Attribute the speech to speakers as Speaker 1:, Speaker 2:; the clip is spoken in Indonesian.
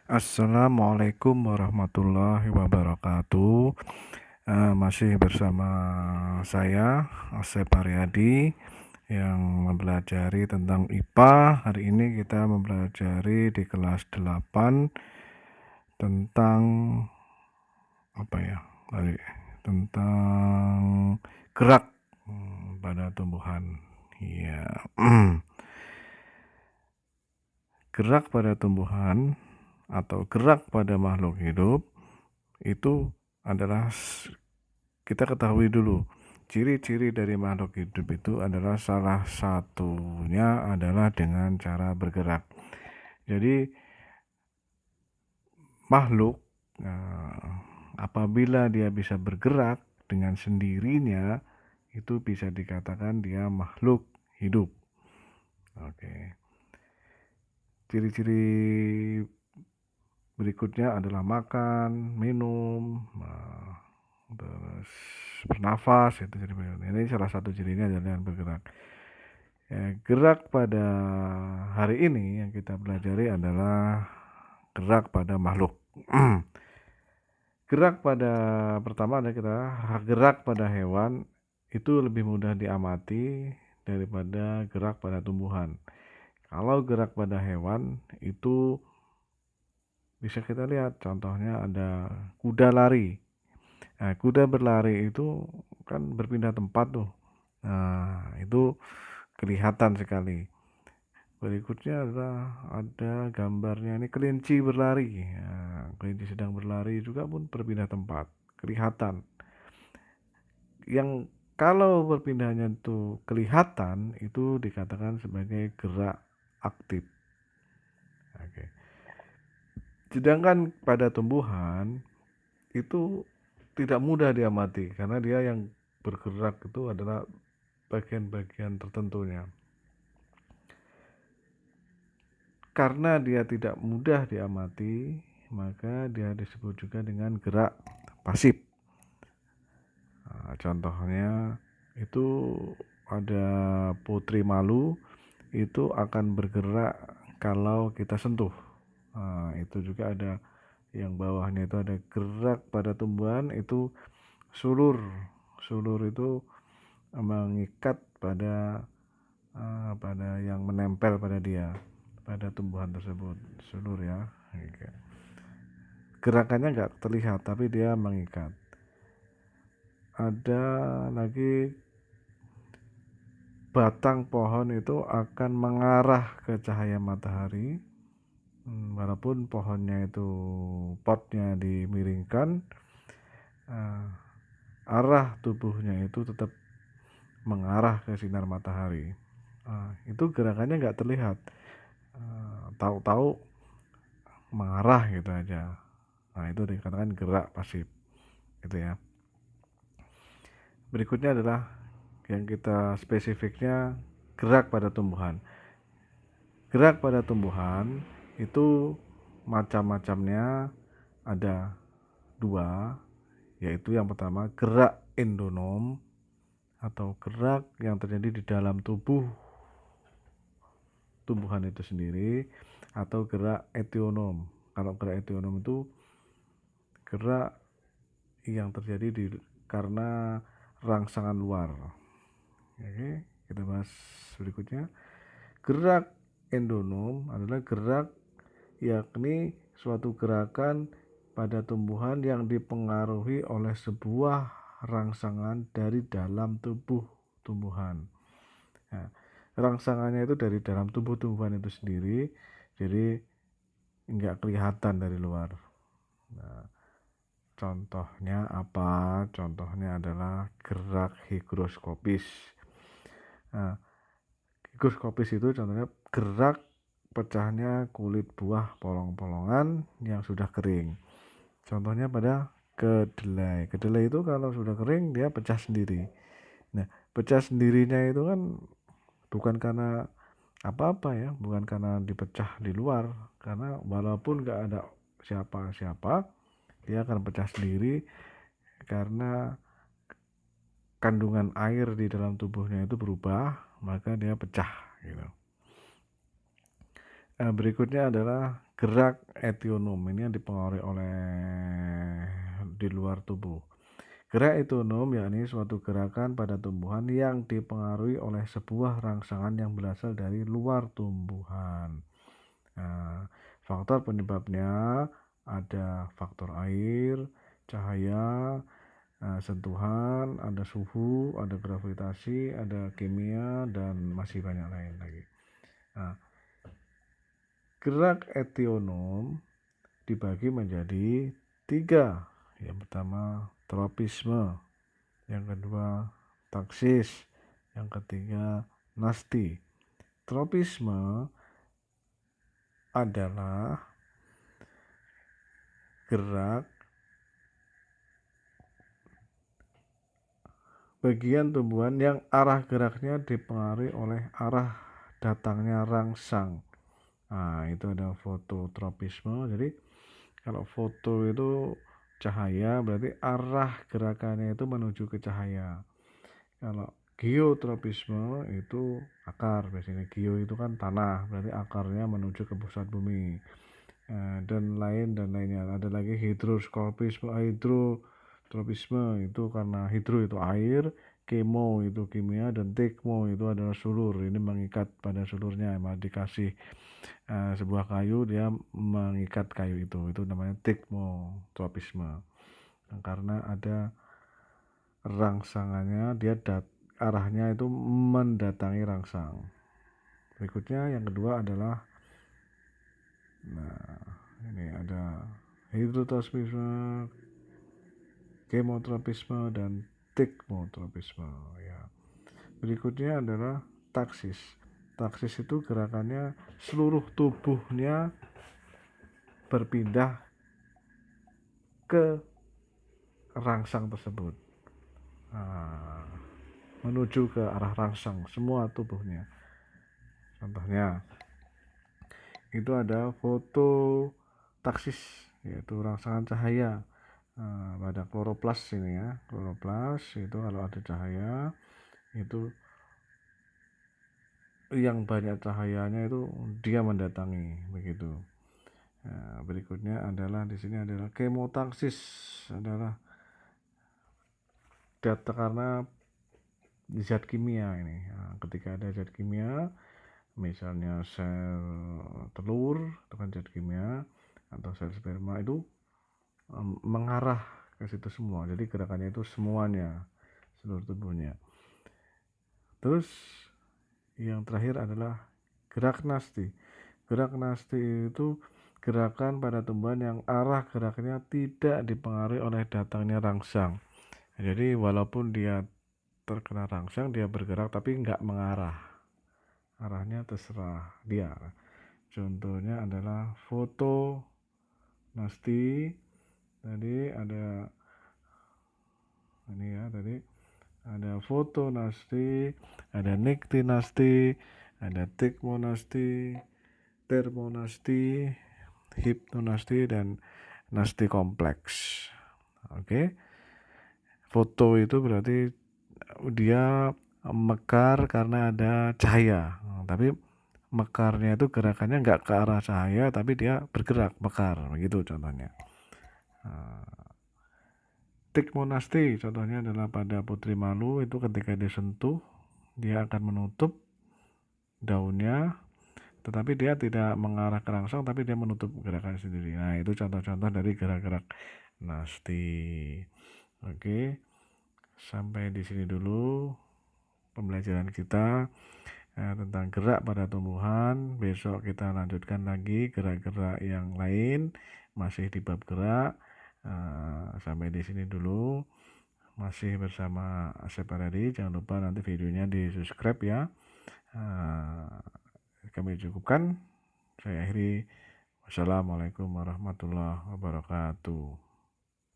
Speaker 1: Assalamualaikum warahmatullahi wabarakatuh. Masih bersama saya, Asep Haryadi, yang mempelajari tentang IPA. Hari ini kita mempelajari di kelas 8 tentang apa ya? Tadi tentang gerak pada tumbuhan. Ya, gerak pada tumbuhan atau gerak pada makhluk hidup itu adalah, kita ketahui dulu, ciri-ciri dari makhluk hidup itu adalah salah satunya adalah dengan cara bergerak. Jadi makhluk, apabila dia bisa bergerak dengan sendirinya, itu bisa dikatakan dia makhluk hidup. Oke. Ciri-ciri berikutnya adalah makan, minum, terus bernafas. Itu jadi ini salah satu cirinya adalah yang bergerak. Gerak pada hari ini yang kita pelajari adalah gerak pada makhluk. Gerak pada pertama adalah kita gerak pada hewan itu lebih mudah diamati daripada gerak pada tumbuhan. Kalau gerak pada hewan itu bisa kita lihat, contohnya ada kuda lari. Nah, kuda berlari itu kan berpindah tempat tuh. Nah, itu kelihatan sekali. Berikutnya adalah ada gambarnya ini kelinci berlari. Nah, kelinci sedang berlari juga pun berpindah tempat, kelihatan. Yang kalau berpindahnya itu kelihatan, itu dikatakan sebagai gerak aktif. Oke. Sedangkan pada tumbuhan itu tidak mudah diamati karena dia yang bergerak itu adalah bagian-bagian tertentunya. Karena dia tidak mudah diamati, maka dia disebut juga dengan gerak pasif. Nah, contohnya itu ada putri malu, itu akan bergerak kalau kita sentuh. Nah, itu juga ada yang bawahnya itu ada gerak pada tumbuhan, itu sulur. Sulur itu mengikat pada yang menempel pada dia, pada tumbuhan tersebut, sulur ya. Gerakannya nggak terlihat tapi dia mengikat. Ada lagi batang pohon itu akan mengarah ke cahaya matahari, walaupun pohonnya itu potnya dimiringkan, arah tubuhnya itu tetap mengarah ke sinar matahari. Itu gerakannya nggak terlihat, tahu-tahu mengarah gitu aja. Nah, itu dikatakan gerak pasif, gitu ya. Berikutnya adalah yang kita spesifiknya gerak pada tumbuhan. Gerak pada tumbuhan itu macam-macamnya ada dua, yaitu yang pertama gerak endonom atau gerak yang terjadi di dalam tubuh tumbuhan itu sendiri, atau gerak etionom. Kalau gerak etionom itu gerak yang terjadi karena rangsangan luar. Oke, kita bahas berikutnya. Gerak endonom adalah gerak, yakni suatu gerakan pada tumbuhan yang dipengaruhi oleh sebuah rangsangan dari dalam tubuh tumbuhan. Nah, rangsangannya itu dari dalam tubuh tumbuhan itu sendiri, jadi nggak kelihatan dari luar. Nah, contohnya apa? Contohnya adalah gerak higroskopis. Nah, higroskopis itu contohnya gerak pecahnya kulit buah polong-polongan yang sudah kering. Contohnya pada kedelai. Kedelai itu kalau sudah kering dia pecah sendiri. Nah, pecah sendirinya itu kan bukan karena apa-apa ya, bukan karena dipecah di luar, karena walaupun nggak ada siapa-siapa, dia akan pecah sendiri karena kandungan air di dalam tubuhnya itu berubah, maka dia pecah gitu. Berikutnya adalah gerak etonom ini yang dipengaruhi oleh di luar tubuh. Gerak etonom yakni suatu gerakan pada tumbuhan yang dipengaruhi oleh sebuah rangsangan yang berasal dari luar tumbuhan. Nah, faktor penyebabnya ada faktor air, cahaya, sentuhan, ada suhu, ada gravitasi, ada kimia, dan masih banyak lain lagi. Nah, gerak etonom dibagi menjadi 3. Yang pertama tropisme, yang kedua taksis, yang ketiga nasti. Tropisme adalah gerak bagian tumbuhan yang arah geraknya dipengaruhi oleh arah datangnya rangsang. Nah, itu ada fototropisme. Jadi kalau foto itu cahaya, berarti arah gerakannya itu menuju ke cahaya. Kalau geotropisme itu akar, biasanya geo itu kan tanah, berarti akarnya menuju ke pusat bumi. Dan lainnya. Ada lagi hidrotropisme itu karena hidro itu air, kemo itu kimia, dan tekmo itu adalah sulur. Ini mengikat pada sulurnya, dikasih sebuah kayu, dia mengikat kayu itu namanya tekmotropisme. Nah, karena ada rangsangannya, dia arahnya itu mendatangi rangsang. Berikutnya yang kedua adalah, nah ini ada hidrotropisme, kemotropisme, dan tekmotropisme ya. Berikutnya adalah taksis. Taksis itu gerakannya seluruh tubuhnya berpindah ke rangsang tersebut, menuju ke arah rangsang semua tubuhnya. Contohnya itu ada fototaksis, yaitu rangsangan cahaya pada kloroplas ini ya. Kloroplas itu kalau ada cahaya itu yang banyak cahayanya itu dia mendatangi begitu. Nah, berikutnya adalah di sini adalah kemotaksis, adalah data karena zat kimia ini. Nah, ketika ada zat kimia, misalnya sel telur itu kan zat kimia, atau sel sperma itu mengarah ke situ semua. Jadi gerakannya itu semuanya, seluruh tubuhnya. Terus yang terakhir adalah gerak nasti. Gerak nasti itu gerakan pada tumbuhan yang arah geraknya tidak dipengaruhi oleh datangnya rangsang. Jadi walaupun dia terkena rangsang, dia bergerak tapi nggak mengarah. Arahnya terserah dia. Contohnya adalah foto nasti. Tadi ada ini ya, tadi ada foto nasti, ada niktinasti, ada tekmonasti, termonasti, hipnonasti, dan nasti kompleks. Oke. Foto itu berarti dia mekar karena ada cahaya, tapi mekarnya itu gerakannya nggak ke arah cahaya, tapi dia bergerak mekar begitu contohnya. Tikmonasti contohnya adalah pada putri malu, itu ketika disentuh dia akan menutup daunnya, tetapi dia tidak mengarah ke rangsang, tapi dia menutup gerakan sendiri. Nah, itu contoh-contoh dari gerak-gerak nasti. Oke, sampai di sini dulu pembelajaran kita tentang gerak pada tumbuhan. Besok kita lanjutkan lagi gerak-gerak yang lain, masih di bab gerak. Sampai di sini dulu, masih bersama Asep Aradi. Jangan lupa nanti videonya di subscribe ya. Kami cukupkan, saya akhiri. Wassalamualaikum warahmatullahi wabarakatuh.